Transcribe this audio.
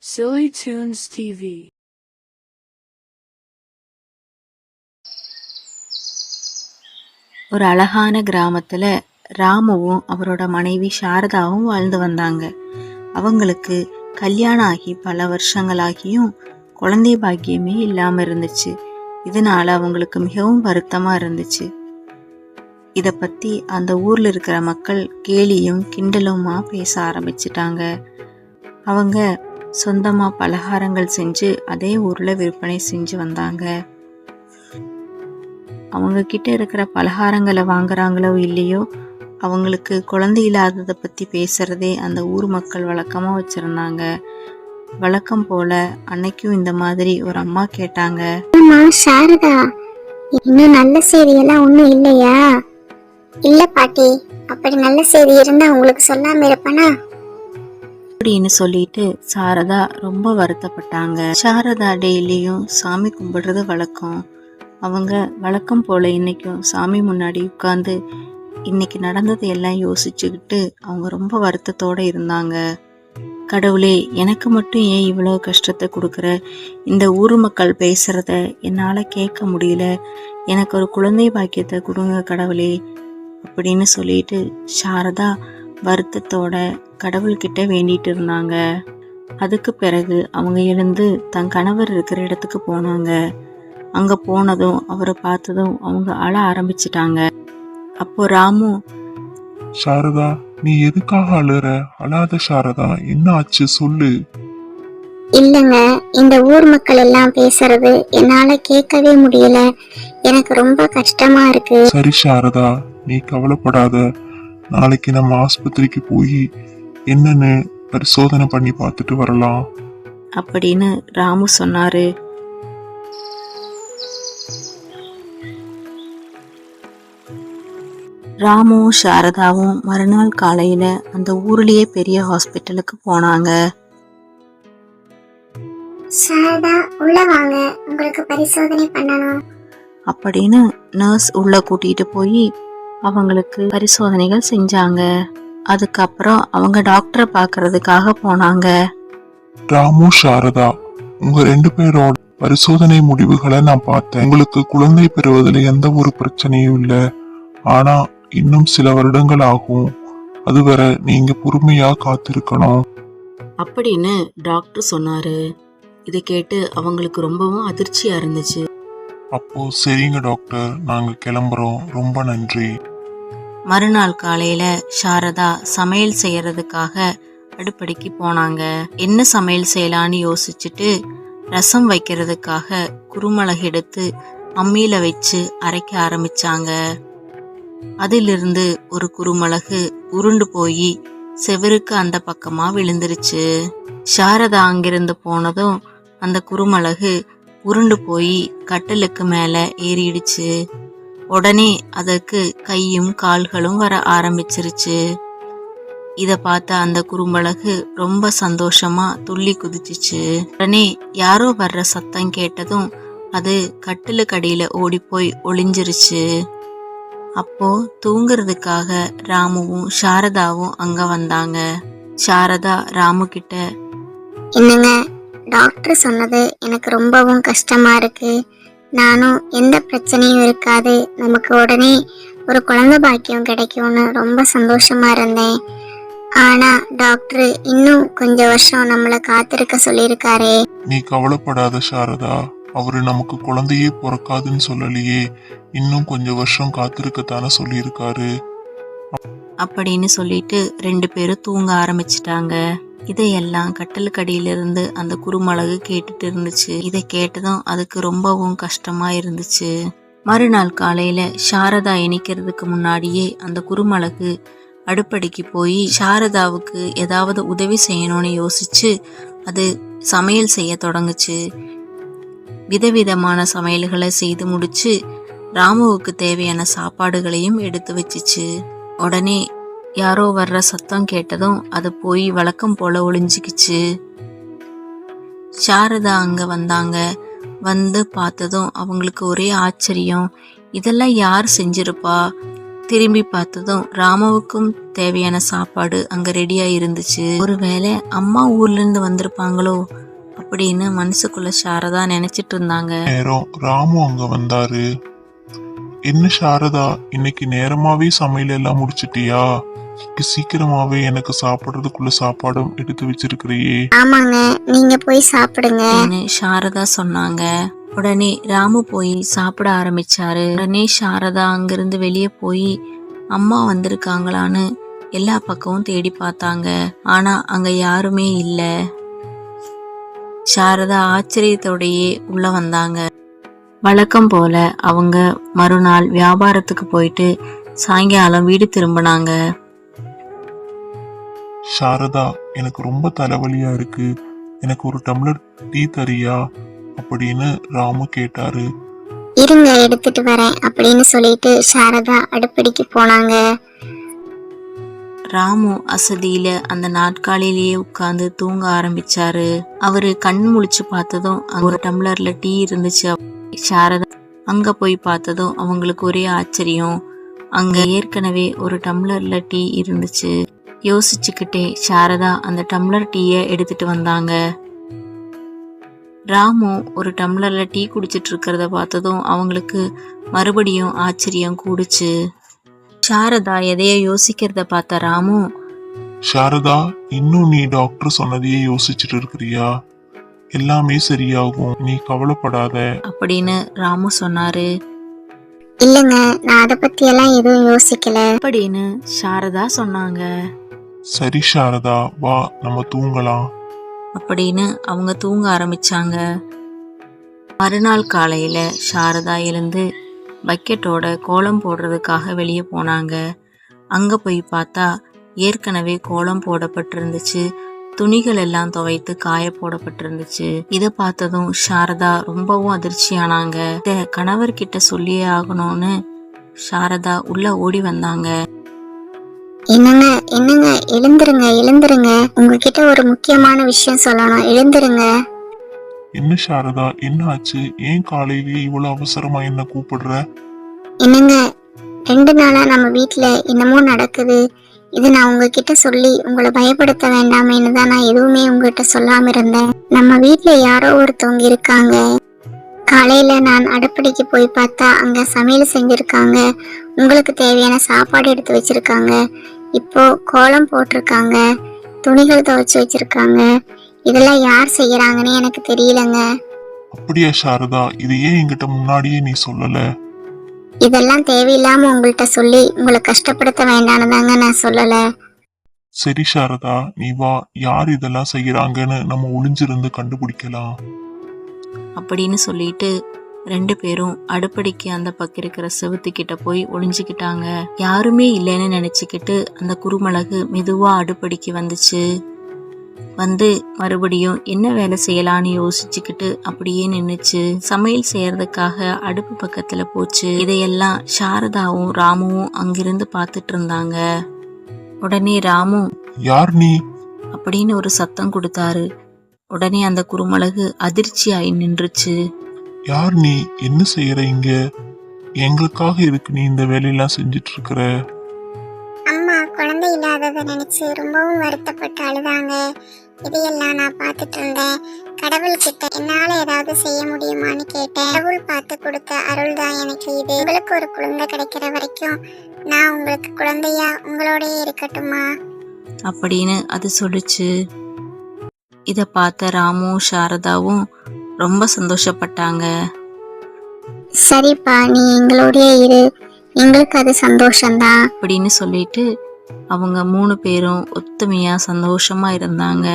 Silly Tunes TV. ஒரு அழகான கிராமத்துல ராமுவும் அவரோட மனைவி சாரதாவும் வாழ்ந்து வந்தாங்க. அவங்களுக்கு கல்யாணம் ஆகி பல வருஷங்களாகியும் குழந்தை பாக்கியமே இல்லாம இருந்துச்சு. இதனால அவங்களுக்கு மிகவும் வருத்தமா இருந்துச்சு. இத பத்தி அந்த ஊர்ல இருக்கிற மக்கள் கேலியும் கிண்டலுமா பேச ஆரம்பிச்சிட்டாங்க. அவங்க சொந்தமா பலகாரங்கள் செஞ்சு அதே ஊர்ல விற்பனை செஞ்சு வந்தாங்க. அவங்க கிட்ட இருக்கிற பலகாரங்களை வாங்குறாங்களோ இல்லையோ, அவங்களுக்கு குழந்தை இல்லாததை பத்தி பேசுறதே அந்த ஊர் மக்கள் வழக்கமா வச்சிருந்தாங்க. வழக்கம் போல அன்னைக்கும் இந்த மாதிரி ஒரு அம்மா கேட்டாங்க, சாரதா, இன்னும் நல்ல செய்தி எல்லாம் ஒண்ணும் இல்லையா? இல்ல பாட்டி, அப்படி நல்ல செய்தி இருந்தா உங்களுக்கு சொல்லாம இருப்பனா அப்படின்னு சொல்லிட்டு சாரதா ரொம்ப வருத்தப்பட்டாங்க. சாரதா டெய்லியும் சாமி கும்பிடுறது வழக்கம். அவங்க வழக்கம் போல இன்னைக்கும் சாமி முன்னாடி உட்கார்ந்து இன்னைக்கு நடந்ததை எல்லாம் யோசிச்சுக்கிட்டு அவங்க ரொம்ப வருத்தத்தோட இருந்தாங்க. கடவுளே, எனக்கு மட்டும் ஏன் இவ்வளோ கஷ்டத்தை கொடுக்குற? இந்த ஊர் மக்கள் பேசுறத என்னால கேட்க முடியல. எனக்கு ஒரு குழந்தை பாக்கியத்தை கொடுங்க கடவுளே அப்படின்னு சொல்லிட்டு சாரதா வருத்தத்தோட கடவுள்கிட்ட வேண்டிட்டு இருந்தாங்க. அதுக்கு பிறகு அவங்க எழுந்து தன் கணவர் இருக்கிற இடத்துக்கு போனாங்க. அங்க போனதும் அவரை பார்த்ததும் அவங்க அழ ஆரம்பிச்சிட்டாங்க. அப்போ ராமு, சாரதா, நீ எதுக்காக அழுற? அழாத சாரதா, என்ன ஆச்சு சொல்லு. இல்லங்க, இந்த ஊர் மக்கள் எல்லாம் பேசுறது என்னால கேட்கவே முடியல. எனக்கு ரொம்ப கஷ்டமா இருக்கு. சரி சாரதா, நீ கவலைப்படாத. நாளைக்கு நம்ம ஆஸ்பத்திரிக்கு போய் என்னன்னு பரிசோதனை பண்ணி பார்த்துட்டு வரலாம் அப்படின்னு ராமு சொன்னாரு. ராமுவும் சாரதாவும் மறுநாள் காலையில அந்த ஊர்லயே பெரிய ஹாஸ்பிட்டலுக்கு போனாங்க. சாரதா, உள்ள வாங்க, உங்களுக்கு பரிசோதனை பண்ணணும் அப்படின்னு நர்ஸ் உள்ள கூட்டிட்டு போய் அவங்களுக்கு பரிசோதனைகள் செஞ்சாங்க. அதுக்கப்புறம் அவங்க டாக்டரை பார்க்கறதுக்காக போனாங்க. ராமு, சாரதா, உங்க 2 பேரோட பரிசோதனை முடிவுகளை நான் பார்த்தேன். உங்களுக்கு குழந்தை பெறுவதில் எந்த ஒரு பிரச்சனையும் இல்லை. ஆனா இன்னும் சில வருடங்கள் ஆகும். அதுவரை நீங்க பொறுமையா காத்திருக்கணும் அப்படின்னு டாக்டர் சொன்னாரு. இதை கேட்டு அவங்களுக்கு ரொம்பவும் அதிர்ச்சியா இருந்துச்சு. அப்போ சரிங்க டாக்டர், நாங்க கிளம்புறோம். ரொம்ப நன்றி. மறுநாள் காலையில சாரதா சமையல் செய்யறதுக்காக அடுப்படிக்கு போனாங்க. என்ன சமையல் செய்யலான்னு யோசிச்சுட்டு ரசம் வைக்கிறதுக்காக குருமிளகு எடுத்து அம்மியில வச்சு அரைக்க ஆரம்பிச்சாங்க. அதிலிருந்து ஒரு குருமிளகு உருண்டு போய் செவருக்கு அந்த பக்கமா விழுந்துருச்சு. சாரதா அங்கிருந்து போனதும் அந்த குருமிளகு உருண்டு போய் கட்டிலுக்கு மேல ஏறிடுச்சு. உடனே அதற்கு கையும் கால்களும் வர ஆரம்பிச்சிருச்சு. இத பார்த்த அந்த குறும்பழகு ரொம்ப சந்தோஷமா துள்ளி குதிச்சுச்சு. உடனே யாரோ வர்ற சத்தம் கேட்டதும் அது கட்டிலுக்கடியில ஓடி போய் ஒளிஞ்சிருச்சு. அப்போ தூங்குறதுக்காக ராமுவும் சாரதாவும் அங்க வந்தாங்க. சாரதா ராமு கிட்ட, என்னங்க, டாக்டர் சொன்னது எனக்கு ரொம்பவும் கஷ்டமா இருக்கு. நானும் எந்த பிரச்சனையும் இருக்காது, நமக்கு உடனே ஒரு குழந்தை பாக்கியம் கிடைக்கும்னு ரொம்ப சந்தோஷமா இருந்தேன். ஆனா டாக்டர் இன்னும் கொஞ்சம் வருஷம் நம்மள காத்திருக்க சொல்லியிருக்காரே. நீ கவலைப்படாத சாரதா, அவரு நமக்கு குழந்தையே பிறக்காதுன்னு சொல்லலையே. இன்னும் கொஞ்சம் வருஷம் காத்திருக்கத்தானே சொல்லியிருக்காரு அப்படின்னு சொல்லிட்டு 2 பேரும் தூங்க ஆரம்பிச்சிட்டாங்க. இதையெல்லாம் கட்டலுக்கடியிலிருந்து அந்த குறுமிளகு கேட்டுட்டு இருந்துச்சு. இதை கேட்டதும் அதுக்கு ரொம்பவும் கஷ்டமா இருந்துச்சு. மறுநாள் காலையில சாரதா எணிக்கிறதுக்கு முன்னாடியே அந்த குறுமிளகு அடுப்படிக்கு போய் சாரதாவுக்கு ஏதாவது உதவி செய்யணும்னு யோசிச்சு அது சமையல் செய்ய தொடங்குச்சு. விதவிதமான சமையல்களை செய்து முடிச்சு ராமுவுக்கு தேவையான சாப்பாடுகளையும் எடுத்து வச்சுச்சு. உடனே யாரோ வர்ற சத்தம் கேட்டதும் அது போய் வழக்கம் போல ஒளிஞ்சுக்கிச்சு. சாரதா அங்க வந்தாங்க. வந்து பார்த்ததும் அவங்களுக்கு ஒரே ஆச்சரியம். இதெல்லாம் யார் செஞ்சிருப்பா? திரும்பி பார்த்ததும் ராமுவுக்கும் தேவையான சாப்பாடு அங்க ரெடியா இருந்துச்சு. ஒருவேளை அம்மா ஊர்ல இருந்து வந்திருப்பாங்களோ அப்படின்னு மனசுக்குள்ள சாரதா நினைச்சிட்டு இருந்தாங்க. நேரம் ராமு அங்க வந்தாரு. என்ன சாரதா, இன்னைக்கு நேரமாவே சமையல் எல்லாம் முடிச்சிட்டியா? சீக்கிரமாவே எனக்கு சாப்பிடுறதுக்குள்ள சாப்பாடும் எடுத்து வச்சிருக்கிறியே. ஆமாங்க, நீங்க போய் சாப்பிடுங்க அப்படின்னு சாரதா சொன்னாங்க. உடனே ராமு போய் சாப்பிட ஆரம்பிச்சாரு. உடனே சாரதா அங்கிருந்து வெளியே போய் அம்மா வந்திருக்காங்களான்னு எல்லா பக்கமும் தேடி பார்த்தாங்க. ஆனா அங்க யாருமே இல்ல. சாரதா ஆச்சரியத்தோடையே உள்ள வந்தாங்க. வழக்கம் போல அவங்க மறுநாள் வியாபாரத்துக்கு போயிட்டு சாயங்காலம் வீடு திரும்பினாங்க. சாரதா, எனக்கு ரொம்ப தலைவலியா இருக்கு, எனக்கு ஒரு டம்ளர் டீ தரியா அப்படின்னு ராமு கேட்டாரு. இருங்க எடுத்துட்டு வரேன் அப்படின்னு சொல்லிட்டு சாரதா அடுப்படிக்கு போனாங்க. ராமு அசதியில அந்த நாட்காலிலேயே உட்கார்ந்து தூங்க ஆரம்பிச்சாரு. அவரு கண் முழிச்சு பார்த்ததும் அங்க ஒரு டம்ளர்ல டீ இருந்துச்சு. சாரதா அங்க போய் பார்த்ததும் அவங்களுக்கு ஒரே ஆச்சரியம். அங்க ஏற்கனவே ஒரு டம்ளர்ல டீ இருந்துச்சு. யோசிச்சுக்கிட்டே சாரதா அந்த டம்ளர் டீயை எடுத்துட்டு வந்தாங்க. ராமு ஒரு டம்ளர்ல டீ குடிச்சிட்டு இருக்கிறத பார்த்ததும் அவங்களுக்கு மறுபடியும் ஆச்சரியம் கூடுச்சு. சாரதா எதையோ யோசிக்கிறத பார்த்த ராமு, சாரதா, இன்னும் நீ டாக்டர் சொன்னதையே யோசிச்சுட்டு இருக்கிறியா? எல்லாமே சரியாகும், நீ கவலைப்படாத அப்படின்னு ராமு சொன்னாரு. இல்லங்க, நான் அதை பத்தி எல்லாம் எதுவும் யோசிக்கல அப்படின்னு சாரதா சொன்னாங்க. சரி சாரதா, வா நம்ம தூங்கலாம் அப்படின்னு அவங்க தூங்க ஆரம்பிச்சாங்க. மறுநாள் காலையில சாரதா எழுந்து பக்கெட்டோட கோலம் போடுறதுக்காக வெளியே போனாங்க. அங்க போய் பார்த்தா ஏற்கனவே கோலம் போடப்பட்டிருந்துச்சு. துணிகள் எல்லாம் துவைத்து காய போடப்பட்டிருந்துச்சு. இதை பார்த்ததும் சாரதா ரொம்பவும் அதிர்ச்சியானாங்க. இத கணவர்கிட்ட சொல்லியே ஆகணும்னு சாரதா உள்ள ஓடி வந்தாங்க. என்னங்க என்னங்க, எழுந்துருங்க எழுந்துருங்க, உங்ககிட்ட ஒரு முக்கியமான விஷயம் சொல்லணும், எழுந்துருங்க. என்ன சாரதா, என்ன ஆச்சு? ஏன் காலையிலேயே இவ்வளவு அவசரமா என்ன கூப்பிடுற? என்னங்க, 2 நாளா நம்ம வீட்ல என்னமோ நடக்குது. இது நான் உங்ககிட்ட சொல்லி உங்களை பயப்படுத்த வேண்டாமேன்னு தான் நான் எதுவுமே உங்ககிட்ட சொல்லாம இருந்தேன். நம்ம வீட்ல யாரோ ஒருத்தவங்க இருக்காங்க. காலையில நான் அடுப்படிக்கு போய் பார்த்தா அங்க சமையல் செஞ்சிருக்காங்க. உங்களுக்கு தேவையான சாப்பாடு எடுத்து வச்சிருக்காங்க. இப்போ கோலம் போட்டிருக்காங்க, துணிகள் துவைச்சு வச்சிருக்காங்க. இதெல்லாம் யார் செய்யறாங்கன்னு எனக்கு தெரியலங்க. அப்படியா சாரதா, இது ஏன் என்கிட்ட முன்னாடியே நீ சொல்லல? இதெல்லாம் தேவையில்லாம உங்கள்கிட்ட சொல்லி உங்களை கஷ்டப்படுத்த வேண்டாம்னு நான் சொல்லல. சரி சாரதா, நீ வா, யார் இதெல்லாம் செய்யறாங்கன்னு நம்ம ஒளிஞ்சிருந்து கண்டுபிடிக்கலாம் அப்படின்னு சொல்லிட்டு 2 பேரும் அடுப்படிக்கு அந்த பக்கம் இருக்கிற செவுத்துக்கிட்ட போய் ஒளிஞ்சுக்கிட்டாங்க. யாருமே இல்லைன்னு நினைச்சுக்கிட்டு அந்த குறுமிளகு மெதுவா அடுப்படிக்கு வந்துச்சு. வந்து மறுபடியும் என்ன வேலை செய்யலான்னு யோசிச்சுக்கிட்டு அப்படியே நின்னுச்சு. சமையல் செய்யறதுக்காக அடுப்பு பக்கத்துல போச்சு. இதையெல்லாம் சாரதாவும் ராமுவும் அங்கிருந்து பார்த்துட்டு இருந்தாங்க. உடனே ராமு, யார் நீ அப்படின்னு ஒரு சத்தம் கொடுத்தாரு. உடனே அந்த குறுமிளகு அதிர்ச்சியாயி நின்றுச்சு. யார் நீ? என்ன செய்யற இங்க? எங்களுக்காக இருக்கு நீ இந்த வேலையெல்லாம் செஞ்சிட்டு இருக்கிற? அம்மா குழந்தை இல்லாததை நினைச்சு ரொம்பவும் வருத்தப்பட்டு அழுதாங்க. இதையெல்லாம் நான் பார்த்துட்டு இருந்தேன். கடவுள்கிட்ட என்னால ஏதாவது செய்ய முடியுமான்னு கேட்டேன். கடவுள் பார்த்து கொடுத்த அருள் தான் எனக்கு இது. உங்களுக்கு ஒரு குழந்தை கிடைக்கிற வரைக்கும் நான் உங்களுக்கு குழந்தையா உங்களோடயே இருக்கட்டுமா அப்படின்னு அது சொல்லுச்சு. இத பார்த்த ராமும் சாரதாவும் ரொம்ப சந்தோஷப்பட்டாங்க. சரிப்பா, நீ எங்களோடயே இரு, எங்களுக்கு அது சந்தோஷம்தான் அப்படின்னு சொல்லிட்டு அவங்க 3 பேரும் ஒத்துமையா சந்தோஷமா இருந்தாங்க.